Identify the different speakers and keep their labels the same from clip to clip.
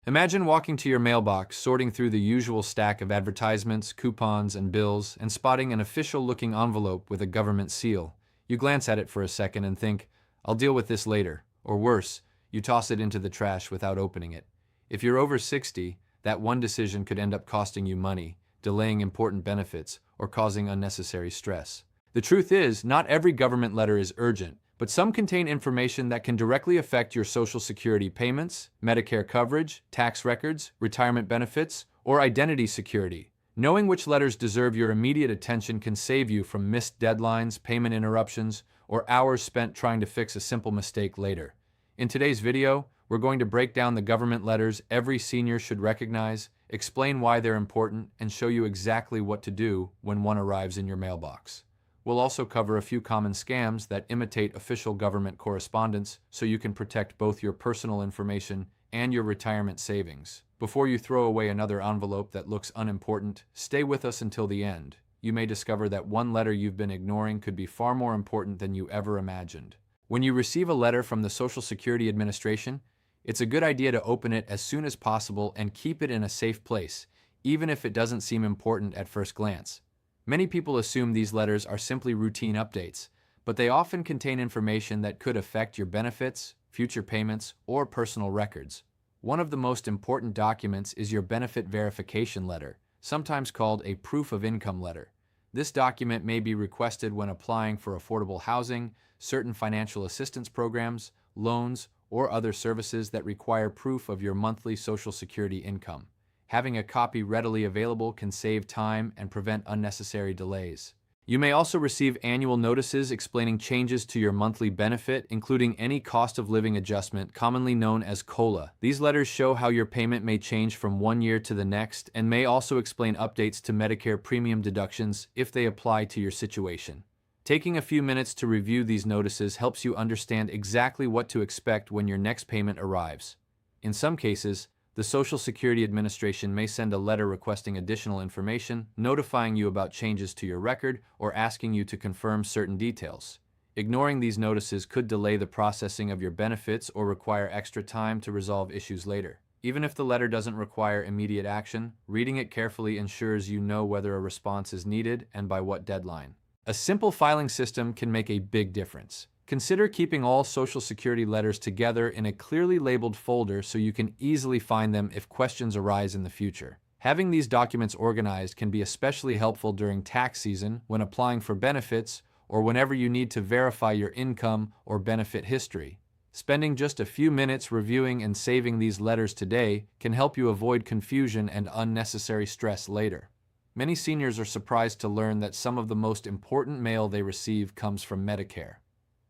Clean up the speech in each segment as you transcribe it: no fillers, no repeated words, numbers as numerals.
Speaker 1: Imagine walking to your mailbox, sorting through the usual stack of advertisements, coupons, and bills, and spotting an official-looking envelope with a government seal. You glance at it for a second and think, "I'll deal with this later." Or worse, you toss it into the trash without opening it. If you're over 60, that one decision could end up costing you money, delaying important benefits, or causing unnecessary stress. The truth is, not every government letter is urgent, but some contain information that can directly affect your Social Security payments, Medicare coverage, tax records, retirement benefits, or identity security. Knowing which letters deserve your immediate attention can save you from missed deadlines, payment interruptions, or hours spent trying to fix a simple mistake later. In today's video, we're going to break down the government letters every senior should recognize, explain why they're important, and show you exactly what to do when one arrives in your mailbox. We'll also cover a few common scams that imitate official government correspondence so you can protect both your personal information and your retirement savings. Before you throw away another envelope that looks unimportant, stay with us until the end. You may discover that one letter you've been ignoring could be far more important than you ever imagined. When you receive a letter from the Social Security Administration, it's a good idea to open it as soon as possible and keep it in a safe place, even if it doesn't seem important at first glance. Many people assume these letters are simply routine updates, but they often contain information that could affect your benefits, future payments, or personal records. One of the most important documents is your benefit verification letter, sometimes called a proof of income letter. This document may be requested when applying for affordable housing, certain financial assistance programs, loans, or other services that require proof of your monthly Social Security income. Having a copy readily available can save time and prevent unnecessary delays. You may also receive annual notices explaining changes to your monthly benefit, including any cost of living adjustment, commonly known as COLA. These letters show how your payment may change from one year to the next and may also explain updates to Medicare premium deductions if they apply to your situation. Taking a few minutes to review these notices helps you understand exactly what to expect when your next payment arrives. In some cases, the Social Security Administration may send a letter requesting additional information, notifying you about changes to your record, or asking you to confirm certain details. Ignoring these notices could delay the processing of your benefits or require extra time to resolve issues later. Even if the letter doesn't require immediate action, reading it carefully ensures you know whether a response is needed and by what deadline. A simple filing system can make a big difference. Consider keeping all Social Security letters together in a clearly labeled folder so you can easily find them if questions arise in the future. Having these documents organized can be especially helpful during tax season, when applying for benefits, or whenever you need to verify your income or benefit history. Spending just a few minutes reviewing and saving these letters today can help you avoid confusion and unnecessary stress later. Many seniors are surprised to learn that some of the most important mail they receive comes from Medicare.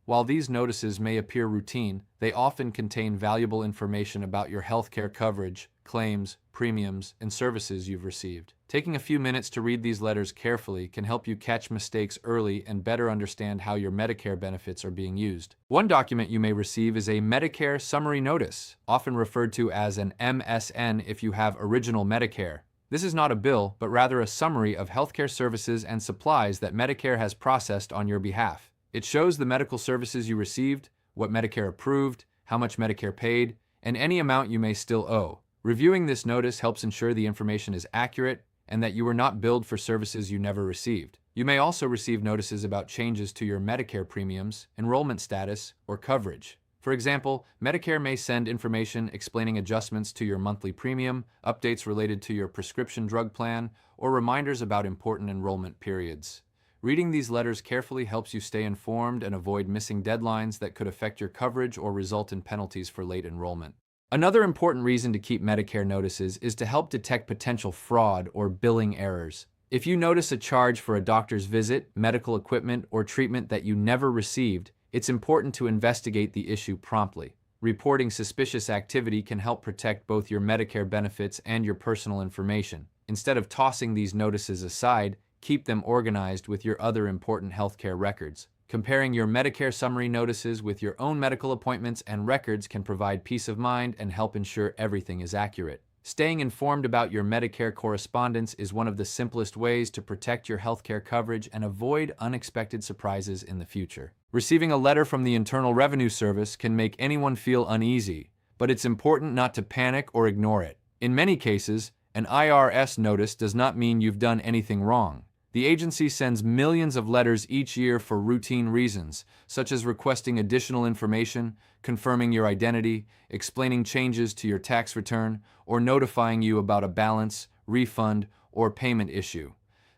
Speaker 1: While these notices may appear routine, they often contain valuable information about your healthcare coverage, claims, premiums, and services you've received. Taking a few minutes to read these letters carefully can help you catch mistakes early and better understand how your Medicare benefits are being used. One document you may receive is a Medicare Summary Notice, often referred to as an MSN if you have Original Medicare. This is not a bill, but rather a summary of healthcare services and supplies that Medicare has processed on your behalf. It shows the medical services you received, what Medicare approved, how much Medicare paid, and any amount you may still owe. Reviewing this notice helps ensure the information is accurate and that you were not billed for services you never received. You may also receive notices about changes to your Medicare premiums, enrollment status, or coverage. For example, Medicare may send information explaining adjustments to your monthly premium, updates related to your prescription drug plan, or reminders about important enrollment periods. Reading these letters carefully helps you stay informed and avoid missing deadlines that could affect your coverage or result in penalties for late enrollment. Another important reason to keep Medicare notices is to help detect potential fraud or billing errors. If you notice a charge for a doctor's visit, medical equipment, or treatment that you never received, it's important to investigate the issue promptly. Reporting suspicious activity can help protect both your Medicare benefits and your personal information. Instead of tossing these notices aside, keep them organized with your other important healthcare records. Comparing your Medicare summary notices with your own medical appointments and records can provide peace of mind and help ensure everything is accurate. Staying informed about your Medicare correspondence is one of the simplest ways to protect your healthcare coverage and avoid unexpected surprises in the future. Receiving a letter from the Internal Revenue Service can make anyone feel uneasy, but it's important not to panic or ignore it. In many cases, an IRS notice does not mean you've done anything wrong. The agency sends millions of letters each year for routine reasons, such as requesting additional information, confirming your identity, explaining changes to your tax return, or notifying you about a balance, refund, or payment issue.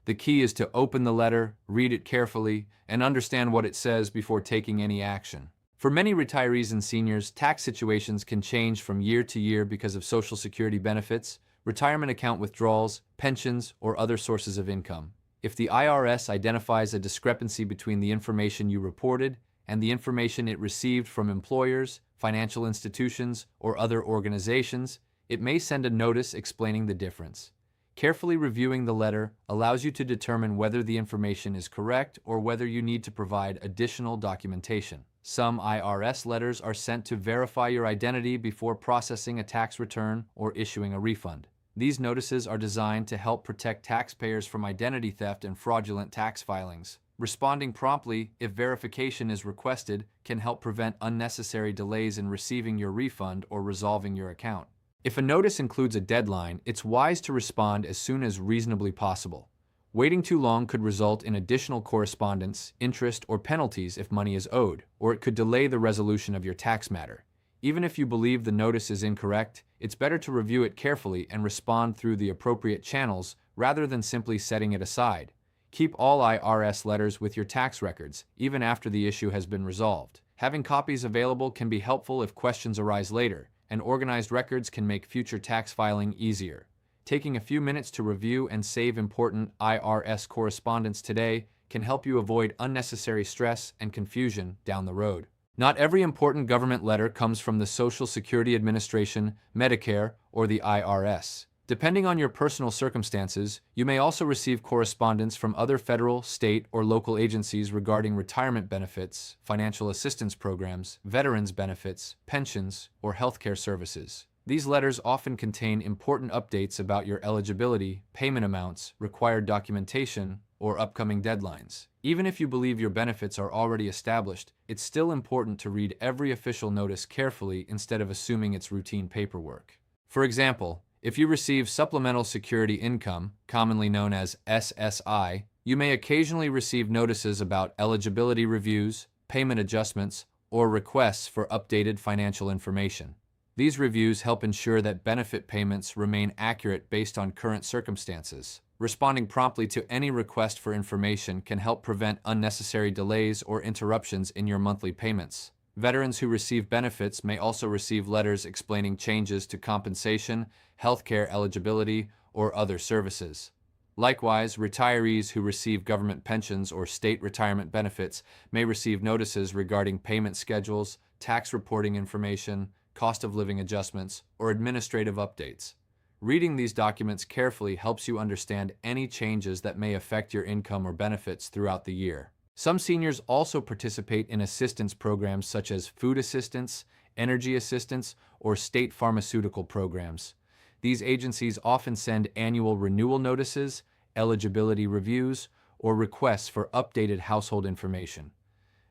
Speaker 1: The key is to open the letter, read it carefully, and understand what it says before taking any action. For many retirees and seniors, tax situations can change from year to year because of Social Security benefits, retirement account withdrawals, pensions, or other sources of income. If the IRS identifies a discrepancy between the information you reported and the information it received from employers, financial institutions, or other organizations, it may send a notice explaining the difference. Carefully reviewing the letter allows you to determine whether the information is correct or whether you need to provide additional documentation. Some IRS letters are sent to verify your identity before processing a tax return or issuing a refund. These notices are designed to help protect taxpayers from identity theft and fraudulent tax filings. Responding promptly, if verification is requested, can help prevent unnecessary delays in receiving your refund or resolving your account. If a notice includes a deadline, it's wise to respond as soon as reasonably possible. Waiting too long could result in additional correspondence, interest, or penalties if money is owed, or it could delay the resolution of your tax matter. Even if you believe the notice is incorrect, it's better to review it carefully and respond through the appropriate channels rather than simply setting it aside. Keep all IRS letters with your tax records, even after the issue has been resolved. Having copies available can be helpful if questions arise later, and organized records can make future tax filing easier. Taking a few minutes to review and save important IRS correspondence today can help you avoid unnecessary stress and confusion down the road. Not every important government letter comes from the Social Security Administration, Medicare, or the IRS. Depending on your personal circumstances, you may also receive correspondence from other federal, state, or local agencies regarding retirement benefits, financial assistance programs, veterans benefits, pensions, or healthcare services. These letters often contain important updates about your eligibility, payment amounts, required documentation, or upcoming deadlines. Even if you believe your benefits are already established, it's still important to read every official notice carefully instead of assuming it's routine paperwork. For example, if you receive Supplemental Security Income, commonly known as SSI, you may occasionally receive notices about eligibility reviews, payment adjustments, or requests for updated financial information. These reviews help ensure that benefit payments remain accurate based on current circumstances. Responding promptly to any request for information can help prevent unnecessary delays or interruptions in your monthly payments. Veterans who receive benefits may also receive letters explaining changes to compensation, healthcare eligibility, or other services. Likewise, retirees who receive government pensions or state retirement benefits may receive notices regarding payment schedules, tax reporting information, cost of living adjustments, or administrative updates. Reading these documents carefully helps you understand any changes that may affect your income or benefits throughout the year. Some seniors also participate in assistance programs such as food assistance, energy assistance, or state pharmaceutical programs. These agencies often send annual renewal notices, eligibility reviews, or requests for updated household information.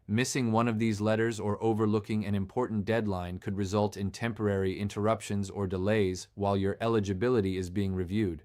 Speaker 1: Missing one of these letters or overlooking an important deadline could result in temporary interruptions or delays while your eligibility is being reviewed.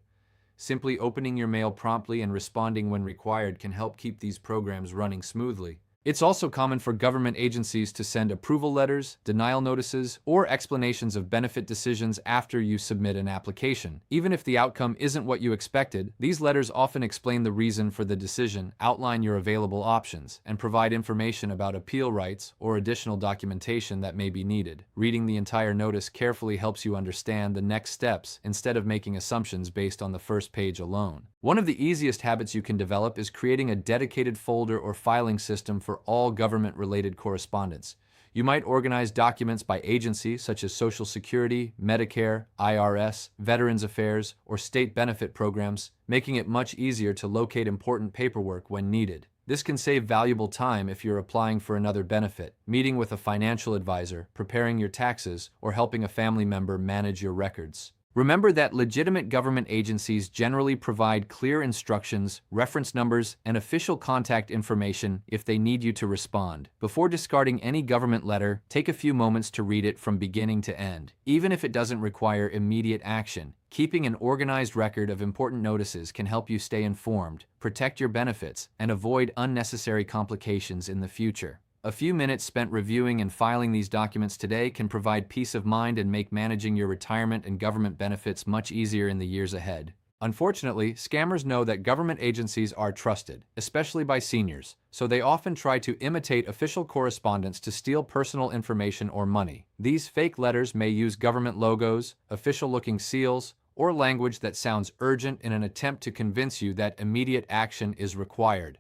Speaker 1: Simply opening your mail promptly and responding when required can help keep these programs running smoothly. It's also common for government agencies to send approval letters, denial notices, or explanations of benefit decisions after you submit an application. Even if the outcome isn't what you expected, these letters often explain the reason for the decision, outline your available options, and provide information about appeal rights or additional documentation that may be needed. Reading the entire notice carefully helps you understand the next steps instead of making assumptions based on the first page alone. One of the easiest habits you can develop is creating a dedicated folder or filing system for all government-related correspondence. You might organize documents by agency such as Social Security, Medicare, IRS, Veterans Affairs, or state benefit programs, making it much easier to locate important paperwork when needed. This can save valuable time if you're applying for another benefit, meeting with a financial advisor, preparing your taxes, or helping a family member manage your records. Remember that legitimate government agencies generally provide clear instructions, reference numbers, and official contact information if they need you to respond. Before discarding any government letter, take a few moments to read it from beginning to end. Even if it doesn't require immediate action, keeping an organized record of important notices can help you stay informed, protect your benefits, and avoid unnecessary complications in the future. A few minutes spent reviewing and filing these documents today can provide peace of mind and make managing your retirement and government benefits much easier in the years ahead. Unfortunately, scammers know that government agencies are trusted, especially by seniors, so they often try to imitate official correspondence to steal personal information or money. These fake letters may use government logos, official-looking seals, or language that sounds urgent in an attempt to convince you that immediate action is required.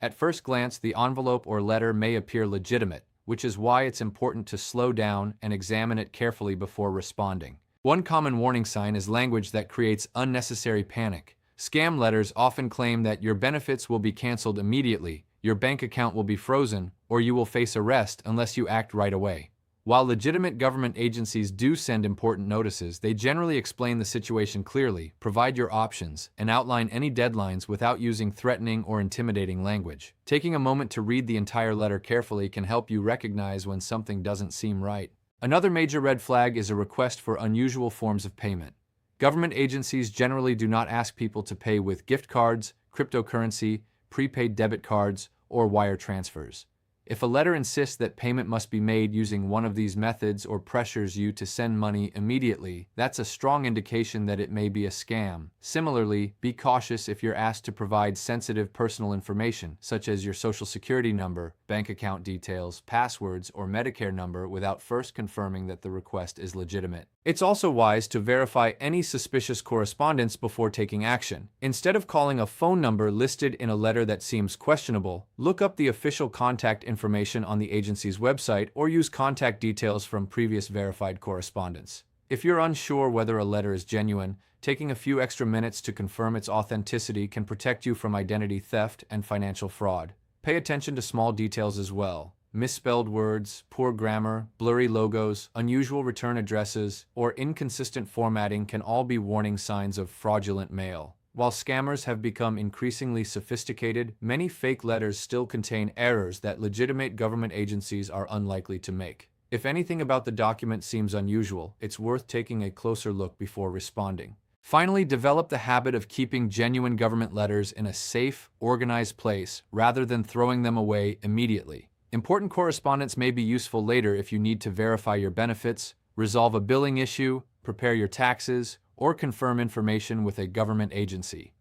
Speaker 1: At first glance, the envelope or letter may appear legitimate, which is why it's important to slow down and examine it carefully before responding. One common warning sign is language that creates unnecessary panic. Scam letters often claim that your benefits will be canceled immediately, your bank account will be frozen, or you will face arrest unless you act right away. While legitimate government agencies do send important notices, they generally explain the situation clearly, provide your options, and outline any deadlines without using threatening or intimidating language. Taking a moment to read the entire letter carefully can help you recognize when something doesn't seem right. Another major red flag is a request for unusual forms of payment. Government agencies generally do not ask people to pay with gift cards, cryptocurrency, prepaid debit cards, or wire transfers. If a letter insists that payment must be made using one of these methods or pressures you to send money immediately, that's a strong indication that it may be a scam. Similarly, be cautious if you're asked to provide sensitive personal information, such as your social security number, bank account details, passwords, or Medicare number without first confirming that the request is legitimate. It's also wise to verify any suspicious correspondence before taking action. Instead of calling a phone number listed in a letter that seems questionable, look up the official contact information on the agency's website or use contact details from previous verified correspondence. If you're unsure whether a letter is genuine, taking a few extra minutes to confirm its authenticity can protect you from identity theft and financial fraud. Pay attention to small details as well. Misspelled words, poor grammar, blurry logos, unusual return addresses, or inconsistent formatting can all be warning signs of fraudulent mail. While scammers have become increasingly sophisticated, many fake letters still contain errors that legitimate government agencies are unlikely to make. If anything about the document seems unusual, it's worth taking a closer look before responding. Finally, develop the habit of keeping genuine government letters in a safe, organized place rather than throwing them away immediately. Important correspondence may be useful later if you need to verify your benefits, resolve a billing issue, prepare your taxes, or confirm information with a government agency.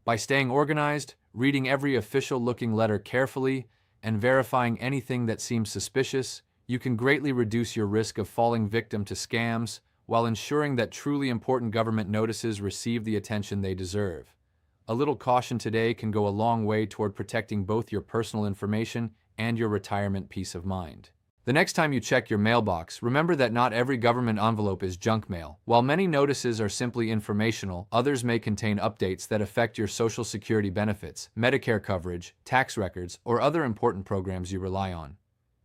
Speaker 1: By staying organized, reading every official-looking letter carefully, and verifying anything that seems suspicious, you can greatly reduce your risk of falling victim to scams while ensuring that truly important government notices receive the attention they deserve. A little caution today can go a long way toward protecting both your personal information and your retirement peace of mind. The next time you check your mailbox, remember that not every government envelope is junk mail. While many notices are simply informational, others may contain updates that affect your Social Security benefits, Medicare coverage, tax records, or other important programs you rely on.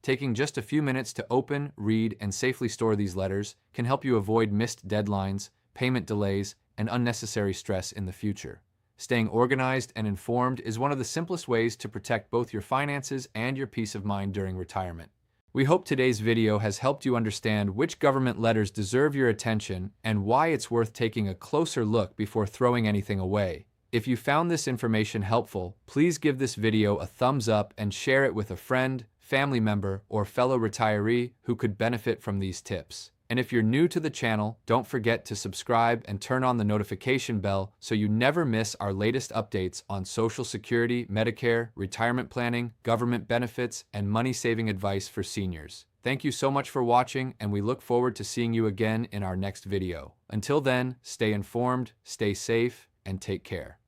Speaker 1: Taking just a few minutes to open, read, and safely store these letters can help you avoid missed deadlines, payment delays, and unnecessary stress in the future. Staying organized and informed is one of the simplest ways to protect both your finances and your peace of mind during retirement. We hope today's video has helped you understand which government letters deserve your attention and why it's worth taking a closer look before throwing anything away. If you found this information helpful, please give this video a thumbs up and share it with a friend, family member, or fellow retiree who could benefit from these tips. And if you're new to the channel, don't forget to subscribe and turn on the notification bell so you never miss our latest updates on Social Security, Medicare, retirement planning, government benefits, and money-saving advice for seniors. Thank you so much for watching, and we look forward to seeing you again in our next video. Until then, stay informed, stay safe, and take care.